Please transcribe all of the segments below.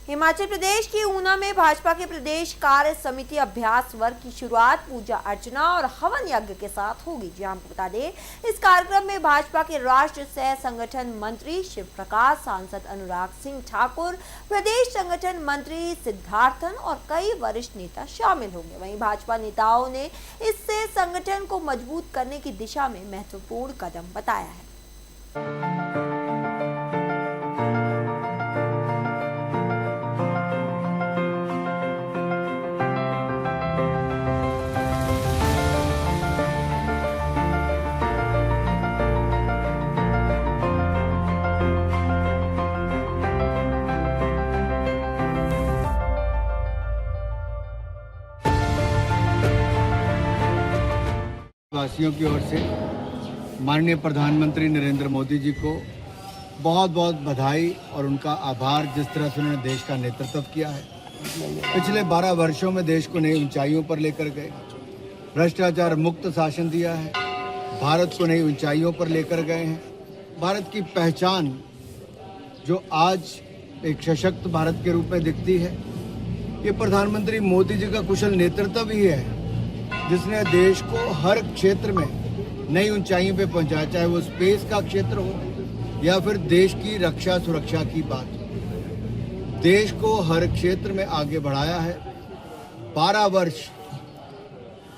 हिमाचल प्रदेश के ऊना में भाजपा के प्रदेश कार्य समिति अभ्यास वर्ग की शुरुआत पूजा अर्चना और हवन यज्ञ के साथ होगी। जी आपको बता दें, इस कार्यक्रम में भाजपा के राष्ट्रीय सह संगठन मंत्री शिव प्रकाश, सांसद अनुराग सिंह ठाकुर, प्रदेश संगठन मंत्री सिद्धार्थन और कई वरिष्ठ नेता शामिल होंगे। वहीं भाजपा नेताओं ने इससे संगठन को मजबूत करने की दिशा में महत्वपूर्ण कदम बताया है। वासियों की ओर से माननीय प्रधानमंत्री नरेंद्र मोदी जी को बहुत बहुत बधाई और उनका आभार, जिस तरह से उन्होंने देश का नेतृत्व किया है। पिछले 12 वर्षों में देश को नई ऊंचाइयों पर लेकर गए, भ्रष्टाचार मुक्त शासन दिया है, भारत को नई ऊंचाइयों पर लेकर गए हैं। भारत की पहचान जो आज एक सशक्त भारत के रूप में दिखती है, ये प्रधानमंत्री मोदी जी का कुशल नेतृत्व ही है, जिसने देश को हर क्षेत्र में नई ऊंचाइयों पे पहुंचाया, चाहे वो स्पेस का क्षेत्र हो या फिर देश की रक्षा सुरक्षा की बात हो। देश को हर क्षेत्र में आगे बढ़ाया है। 12 वर्ष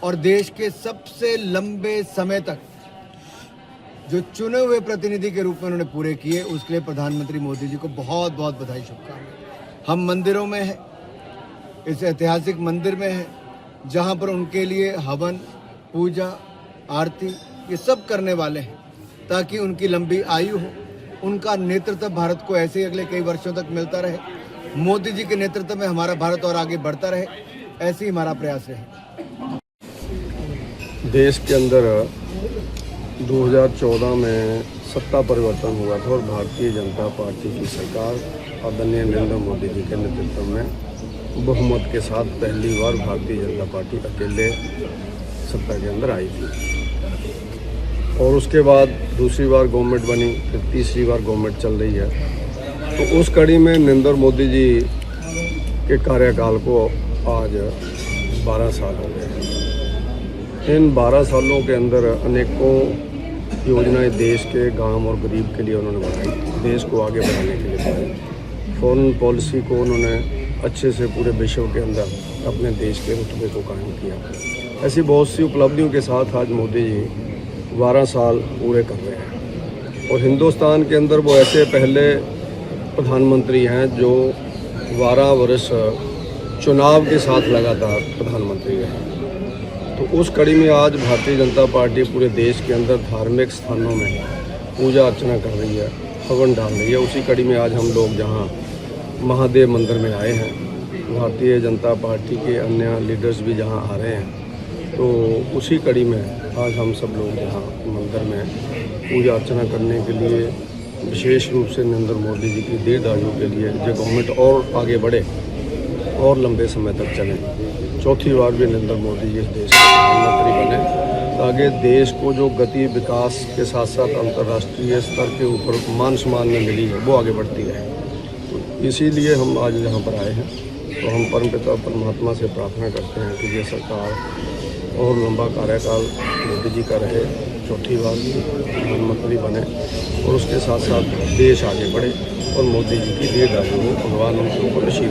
और देश के सबसे लंबे समय तक जो चुने हुए प्रतिनिधि के रूप में उन्होंने पूरे किए, उसके लिए प्रधानमंत्री मोदी जी को बहुत बहुत बधाई, शुभकामनाएं। हम मंदिरों में हैं, इस ऐतिहासिक मंदिर में हैं, जहां पर उनके लिए हवन, पूजा, आरती ये सब करने वाले हैं, ताकि उनकी लंबी आयु हो, उनका नेतृत्व भारत को ऐसे अगले कई वर्षों तक मिलता रहे। मोदी जी के नेतृत्व में हमारा भारत और आगे बढ़ता रहे, ऐसे ही हमारा प्रयास है। देश के अंदर 2014 में सत्ता परिवर्तन हुआ था और भारतीय जनता पार्टी की सरकार आदरणीय नरेंद्र मोदी जी के नेतृत्व में बहुमत के साथ पहली बार भारतीय जनता पार्टी अकेले सत्ता के अंदर आई थी। और उसके बाद दूसरी बार गवर्नमेंट बनी, फिर तीसरी बार गवर्नमेंट चल रही है। तो उस कड़ी में नरेंद्र मोदी जी के कार्यकाल को आज 12 साल हो गए। इन 12 सालों के अंदर अनेकों योजनाएं देश के गांव और गरीब के लिए उन्होंने बनाई, देश को आगे बढ़ाने के लिए बनाई। फॉरेन पॉलिसी को उन्होंने अच्छे से पूरे विश्व के अंदर अपने देश के रुतबे को कायम किया। ऐसी बहुत सी उपलब्धियों के साथ आज मोदी जी 12 साल पूरे कर रहे हैं। और हिंदुस्तान के अंदर वो ऐसे पहले प्रधानमंत्री हैं जो 12 वर्ष चुनाव के साथ लगातार प्रधानमंत्री रहे। तो उस कड़ी में आज भारतीय जनता पार्टी पूरे देश के अंदर धार्मिक स्थानों में पूजा अर्चना कर रही है, हवन डाल रही है। उसी कड़ी में आज हम लोग जहाँ महादेव मंदिर में आए हैं, भारतीय जनता पार्टी के अन्य लीडर्स भी जहां आ रहे हैं, तो उसी कड़ी में आज हम सब लोग यहाँ मंदिर में पूजा अर्चना करने के लिए, विशेष रूप से नरेंद्र मोदी जी की दीर्घायु के लिए, जो गवर्नमेंट और आगे बढ़े और लंबे समय तक चले। चौथी बार भी नरेंद्र मोदी जी इस देश के प्रधानमंत्री बने, ताकि देश को जो गति विकास के साथ साथ अंतर्राष्ट्रीय स्तर के ऊपर मान सम्मान में मिली है, वो आगे बढ़ती रहे। इसीलिए हम आज यहाँ पर आए हैं। तो हम परमपिता परमात्मा से प्रार्थना करते हैं कि ये सरकार और लंबा कार्यकाल मोदी जी का रहे, चौथी बार प्रधानमंत्री बने और उसके साथ साथ देश आगे बढ़े और मोदी जी की दीर्घायु भगवान उनके ऊपर नसीब